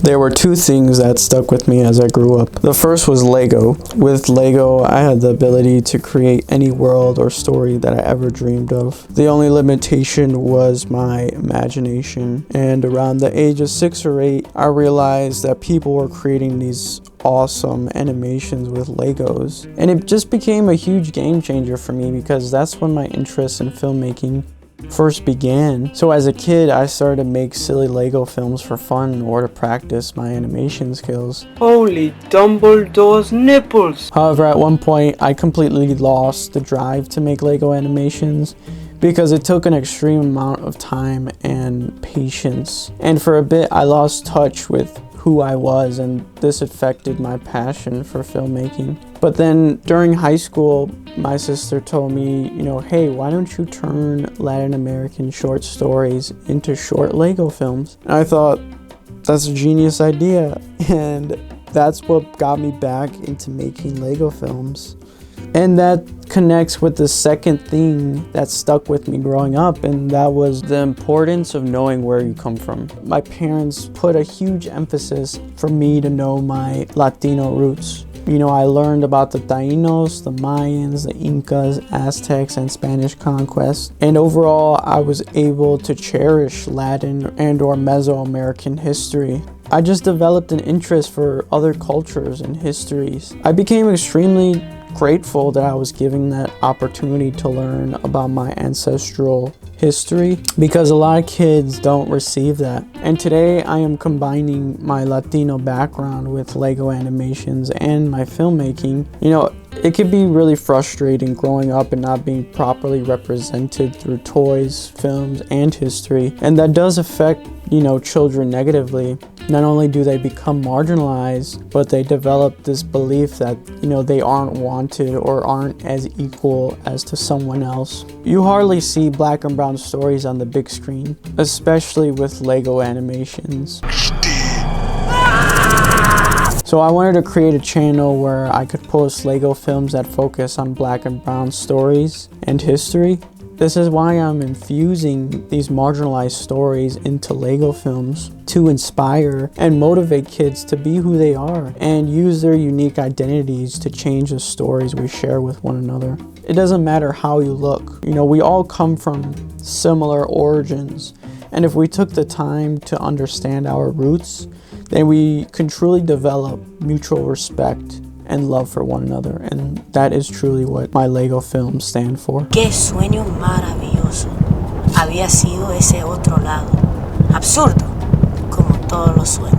There were two things that stuck with me as I grew up. The first was Lego. With Lego, I had the ability to create any world or story that I ever dreamed of. The only limitation was my imagination. And around the age of 6 or 8, I realized that people were creating these awesome animations with Legos. And it just became a huge game changer for me because that's when my interest in filmmaking first began. So as a kid, I started to make silly Lego films for fun or to practice my animation skills. Holy Dumbledore's nipples! However, at one point, I completely lost the drive to make Lego animations because it took an extreme amount of time and patience. And for a bit, I lost touch with who I was, and this affected my passion for filmmaking. But then during high school, my sister told me, hey, why don't you turn Latin American short stories into short Lego films? And I thought, that's a genius idea. And that's what got me back into making Lego films. And that connects with the second thing that stuck with me growing up, and that was the importance of knowing where you come from. My parents put a huge emphasis for me to know my Latino roots. I learned about the Taínos, the Mayans, the Incas, Aztecs, and Spanish conquest. And overall, I was able to cherish Latin and or Mesoamerican history. I just developed an interest for other cultures and histories. I became extremely grateful that I was given that opportunity to learn about my ancestral history because a lot of kids don't receive that. And today I am combining my Latino background with Lego animations and my filmmaking. It can be really frustrating growing up and not being properly represented through toys, films, and history. And that does affect, children negatively. Not only do they become marginalized, but they develop this belief that, they aren't wanted or aren't as equal as to someone else. You hardly see black and brown stories on the big screen, especially with Lego animations. So I wanted to create a channel where I could post Lego films that focus on black and brown stories and history. This is why I'm infusing these marginalized stories into Lego films to inspire and motivate kids to be who they are and use their unique identities to change the stories we share with one another. It doesn't matter how you look. We all come from similar origins. And if we took the time to understand our roots, then we can truly develop mutual respect and love for one another. And that is truly what my Lego films stand for. Qué sueño maravilloso había sido ese otro lado. Absurdo, como todos los sueños.